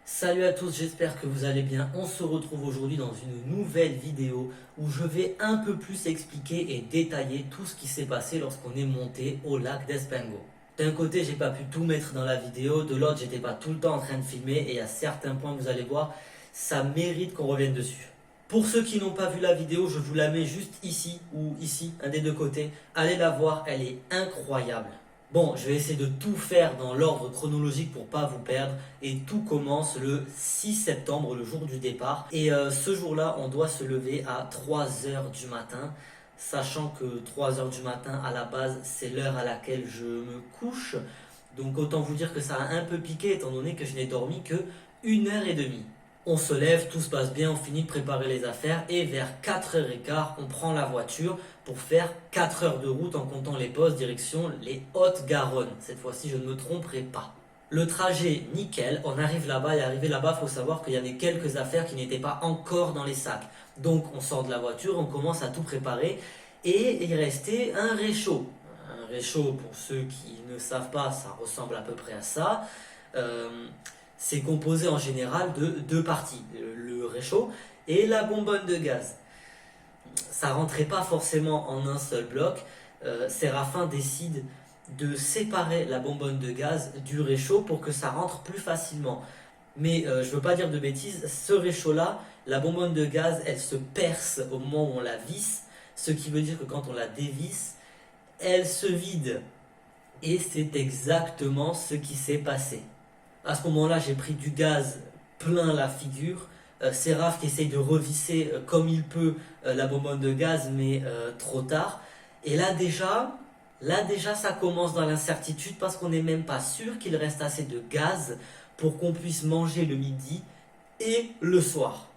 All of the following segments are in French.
Salut à tous, j'espère que vous allez bien. On se retrouve aujourd'hui dans une nouvelle vidéo où je vais un peu plus expliquer et détailler tout ce qui s'est passé lorsqu'on est monté au lac d'Espengo. D'un côté, j'ai pas pu tout mettre dans la vidéo, de l'autre, j'étais pas tout le temps en train de filmer et à certains points, vous allez voir, ça mérite qu'on revienne dessus. Pour ceux qui n'ont pas vu la vidéo, je vous la mets juste ici ou ici, un des deux côtés. Allez la voir, elle est incroyable. Bon, je vais essayer de tout faire dans l'ordre chronologique pour pas vous perdre. Et tout commence le 6 septembre, le jour du départ. Et ce jour-là, on doit se lever à 3 heures du matin. Sachant que 3 heures du matin, à la base, c'est l'heure à laquelle je me couche. Donc autant vous dire que ça a un peu piqué, étant donné que je n'ai dormi que 1 heure et demie. On se lève, tout se passe bien, on finit de préparer les affaires et vers 4h15, on prend la voiture pour faire 4 heures de route en comptant les pauses direction les Hautes-Garonne. Cette fois-ci, je ne me tromperai pas. Le trajet, nickel, on arrive là-bas et arrivé là-bas, il faut savoir qu'il y avait quelques affaires qui n'étaient pas encore dans les sacs. Donc on sort de la voiture, on commence à tout préparer et il restait un réchaud. Un réchaud, pour ceux qui ne savent pas, ça ressemble à peu près à ça. C'est composé en général de deux parties, le réchaud et la bonbonne de gaz. Ça rentrait pas forcément en un seul bloc. Séraphin décide de séparer la bonbonne de gaz du réchaud pour que ça rentre plus facilement. Mais je veux pas dire de bêtises, ce réchaud-là, la bonbonne de gaz, elle se perce au moment où on la visse, ce qui veut dire que quand on la dévisse, elle se vide. Et c'est exactement ce qui s'est passé. À ce moment-là, j'ai pris du gaz plein la figure. Séraph qui essaye de revisser comme il peut la bonbonne de gaz, mais trop tard. Et là déjà, ça commence dans l'incertitude parce qu'on n'est même pas sûr qu'il reste assez de gaz pour qu'on puisse manger le midi et le soir.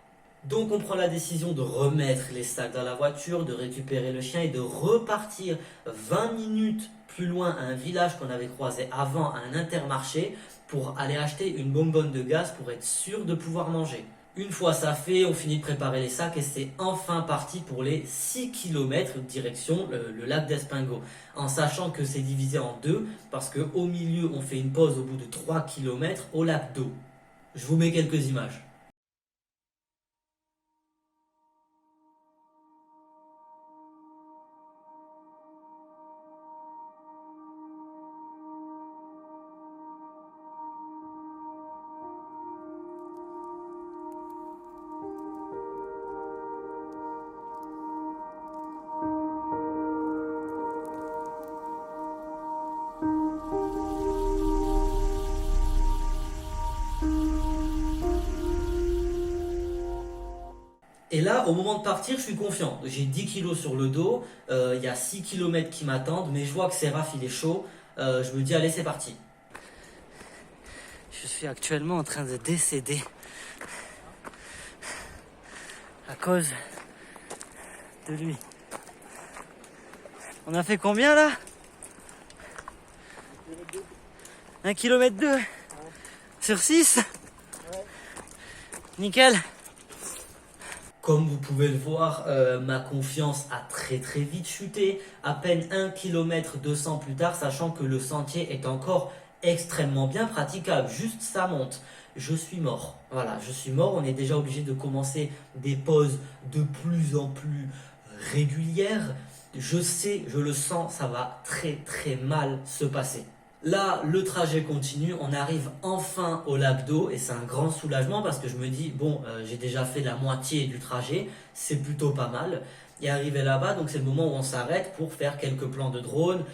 Donc on prend la décision de remettre les sacs dans la voiture, de récupérer le chien et de repartir 20 minutes plus loin à un village qu'on avait croisé avant, à un intermarché, pour aller acheter une bonbonne de gaz pour être sûr de pouvoir manger. Une fois ça fait, on finit de préparer les sacs et c'est enfin parti pour les 6 km direction le lac d'Espengo. En sachant que c'est divisé en deux parce qu'au milieu on fait une pause au bout de 3 km au lac d'eau. Je vous mets quelques images. Et là, au moment de partir, je suis confiant. J'ai 10 kilos sur le dos, il y a 6 km qui m'attendent, mais je vois que Séraph il est chaud. Je me dis, allez, c'est parti. Je suis actuellement en train de décéder à cause de lui. On a fait combien là? 1,2 km sur 6. Nickel. Comme vous pouvez le voir, ma confiance a très très vite chuté. À peine 1,2 km plus tard, sachant que le sentier est encore extrêmement bien praticable. Juste ça monte. Je suis mort. Voilà, je suis mort. On est déjà obligé de commencer des pauses de plus en plus régulières. Je sais, je le sens, ça va très très mal se passer. Là, le trajet continue, on arrive enfin au lac d'eau et c'est un grand soulagement parce que je me dis, bon, j'ai déjà fait la moitié du trajet, c'est plutôt pas mal. Et arrivé là-bas, donc c'est le moment où on s'arrête pour faire quelques plans de drone,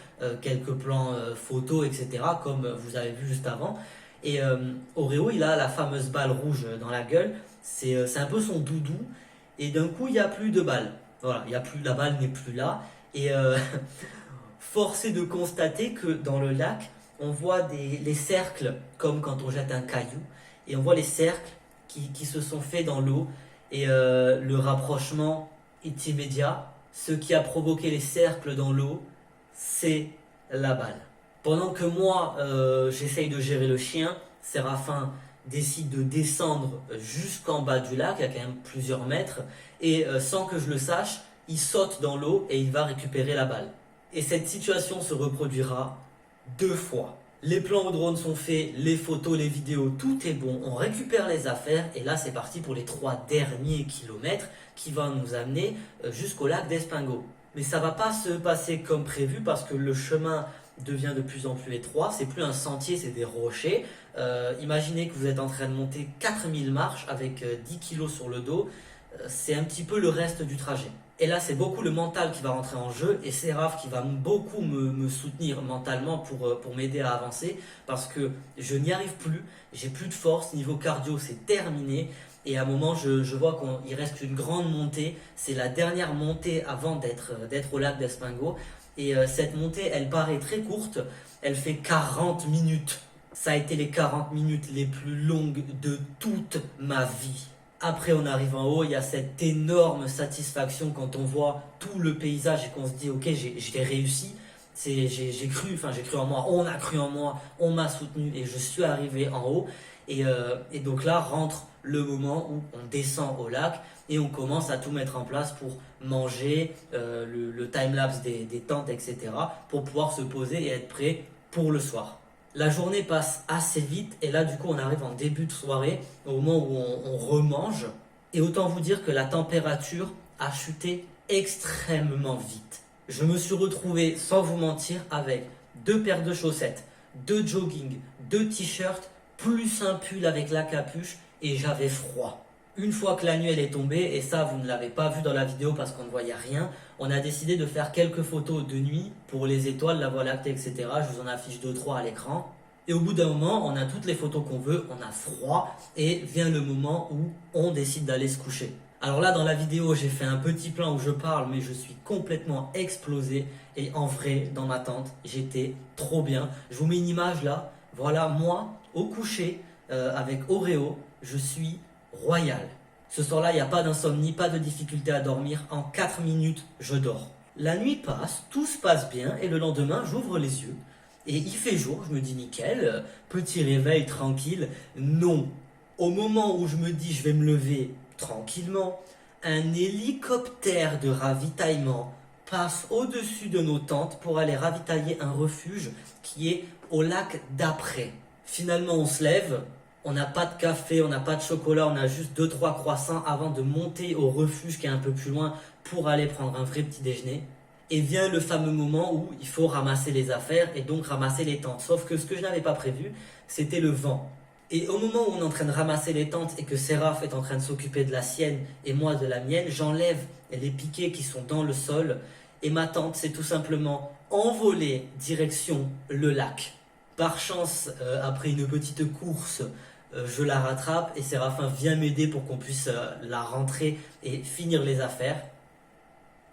quelques plans photos, etc., comme vous avez vu juste avant. Et Oreo, il a la fameuse balle rouge dans la gueule, c'est un peu son doudou, et d'un coup, il n'y a plus de balle. Voilà, il y a plus, la balle n'est plus là. Et force est de constater que dans le lac, on voit les cercles comme quand on jette un caillou et on voit les cercles qui se sont faits dans l'eau et le rapprochement est immédiat. Ce qui a provoqué les cercles dans l'eau, c'est la balle. Pendant que moi, j'essaye de gérer le chien, Séraphin décide de descendre jusqu'en bas du lac, il y a quand même plusieurs mètres, et sans que je le sache, il saute dans l'eau et il va récupérer la balle. Et cette situation se reproduira 2 fois. Les plans au drone sont faits, les photos, les vidéos, tout est bon. On récupère les affaires et là c'est parti pour les 3 derniers kilomètres qui vont nous amener jusqu'au lac d'Espingo. Mais ça va pas se passer comme prévu parce que le chemin devient de plus en plus étroit. C'est plus un sentier, c'est des rochers. Imaginez que vous êtes en train de monter 4000 marches avec 10 kilos sur le dos. C'est un petit peu le reste du trajet. Et là, c'est beaucoup le mental qui va rentrer en jeu et c'est Raph qui va beaucoup me soutenir mentalement pour m'aider à avancer parce que je n'y arrive plus, j'ai plus de force, niveau cardio c'est terminé et à un moment je vois qu'il reste une grande montée, c'est la dernière montée avant d'être au lac d'Espingo et cette montée elle paraît très courte, elle fait 40 minutes. Ça a été les 40 minutes les plus longues de toute ma vie. Après, on arrive en haut, il y a cette énorme satisfaction quand on voit tout le paysage et qu'on se dit ok, j'ai réussi. J'ai cru en moi, on a cru en moi, on m'a soutenu et je suis arrivé en haut. Et donc là rentre le moment où on descend au lac et on commence à tout mettre en place pour manger, le time-lapse des tentes, etc. pour pouvoir se poser et être prêt pour le soir. La journée passe assez vite et là du coup on arrive en début de soirée au moment où on remange et autant vous dire que la température a chuté extrêmement vite. Je me suis retrouvé sans vous mentir avec 2 paires de chaussettes, 2 jogging, 2 t-shirts plus un pull avec la capuche et j'avais froid. Une fois que la nuit elle est tombée, et ça vous ne l'avez pas vu dans la vidéo parce qu'on ne voyait rien, on a décidé de faire quelques photos de nuit pour les étoiles, la Voie lactée, etc. Je vous en affiche 2-3 à l'écran. Et au bout d'un moment, on a toutes les photos qu'on veut, on a froid et vient le moment où on décide d'aller se coucher. Alors là dans la vidéo j'ai fait un petit plan où je parle mais je suis complètement explosé et en vrai dans ma tente j'étais trop bien. Je vous mets une image là, voilà moi au coucher avec Oreo, je suis royal. Ce soir-là, il n'y a pas d'insomnie, pas de difficulté à dormir. En 4 minutes, je dors. La nuit passe, tout se passe bien et le lendemain, j'ouvre les yeux et il fait jour. Je me dis nickel, petit réveil tranquille. Non. Au moment où je me dis je vais me lever tranquillement, un hélicoptère de ravitaillement passe au-dessus de nos tentes pour aller ravitailler un refuge qui est au lac d'après. Finalement, on se lève. On n'a pas de café, on n'a pas de chocolat, on a juste 2-3 croissants avant de monter au refuge qui est un peu plus loin pour aller prendre un vrai petit déjeuner. Et vient le fameux moment où il faut ramasser les affaires et donc ramasser les tentes. Sauf que ce que je n'avais pas prévu, c'était le vent. Et au moment où on est en train de ramasser les tentes et que Séraph est en train de s'occuper de la sienne et moi de la mienne, j'enlève les piquets qui sont dans le sol et ma tente s'est tout simplement envolée direction le lac. Par chance, après une petite course, je la rattrape et Séraphin vient m'aider pour qu'on puisse la rentrer et finir les affaires.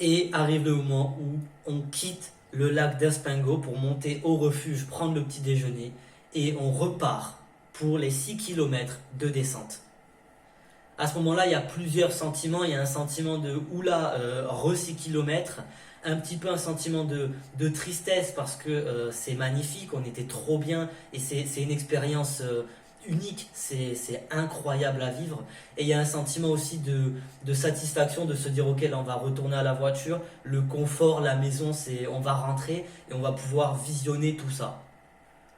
Et arrive le moment où on quitte le lac d'Espingo pour monter au refuge, prendre le petit déjeuner et on repart pour les 6 km de descente. À ce moment-là, il y a plusieurs sentiments. Il y a un sentiment de oula, re 6 km, un petit peu un sentiment de tristesse parce que c'est magnifique, on était trop bien et c'est une expérience unique, c'est incroyable à vivre. Et il y a un sentiment aussi de satisfaction de se dire ok, là on va retourner à la voiture, le confort, la maison, on va rentrer et on va pouvoir visionner tout ça.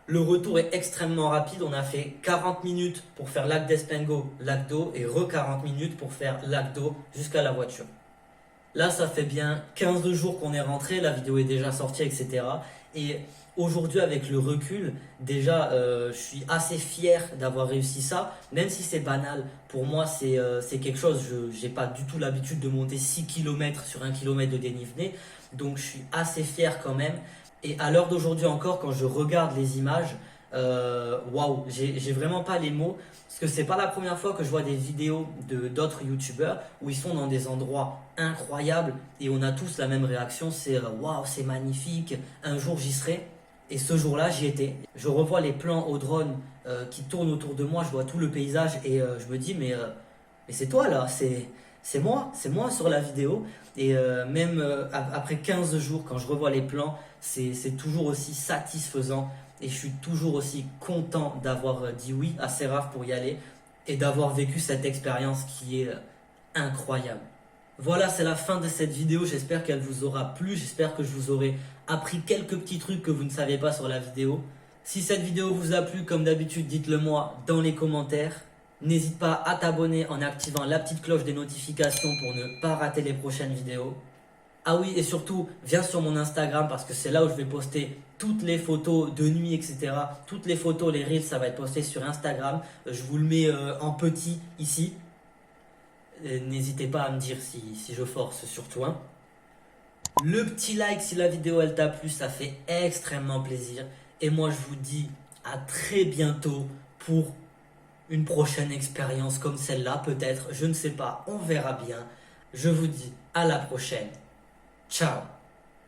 Le retour est extrêmement rapide, on a fait 40 minutes pour faire lac d'Espingo, lac d'eau et 40 minutes pour faire lac d'eau jusqu'à la voiture. Là ça fait bien 15 jours qu'on est rentré, la vidéo est déjà sortie, etc. Et aujourd'hui avec le recul, déjà je suis assez fier d'avoir réussi ça, même si c'est banal, pour moi c'est quelque chose, je n'ai pas du tout l'habitude de monter 6 km sur 1 km de dénivelé, donc je suis assez fier quand même. Et à l'heure d'aujourd'hui encore, quand je regarde les images, waouh, j'ai vraiment pas les mots, parce que c'est pas la première fois que je vois des vidéos d'autres youtubeurs où ils sont dans des endroits incroyables et on a tous la même réaction, c'est waouh, c'est magnifique, un jour j'y serai. Et ce jour-là, j'y étais. Je revois les plans au drone qui tournent autour de moi, je vois tout le paysage et je me dis mais c'est toi là, c'est moi sur la vidéo. Et même après 15 jours, quand je revois les plans, c'est toujours aussi satisfaisant et je suis toujours aussi content d'avoir dit oui à Séraph pour y aller et d'avoir vécu cette expérience qui est incroyable. Voilà, c'est la fin de cette vidéo, j'espère qu'elle vous aura plu, j'espère que je vous aurai appris quelques petits trucs que vous ne saviez pas sur la vidéo. Si cette vidéo vous a plu, comme d'habitude, dites-le moi dans les commentaires. N'hésite pas à t'abonner en activant la petite cloche des notifications pour ne pas rater les prochaines vidéos. Ah oui, et surtout, viens sur mon Instagram parce que c'est là où je vais poster toutes les photos de nuit, etc. Toutes les photos, les reels, ça va être posté sur Instagram. Je vous le mets en petit ici. N'hésitez pas à me dire si je force surtout. Hein. Le petit like si la vidéo elle t'a plu, ça fait extrêmement plaisir. Et moi je vous dis à très bientôt pour une prochaine expérience comme celle-là, peut-être, je ne sais pas, on verra bien. Je vous dis à la prochaine. Ciao.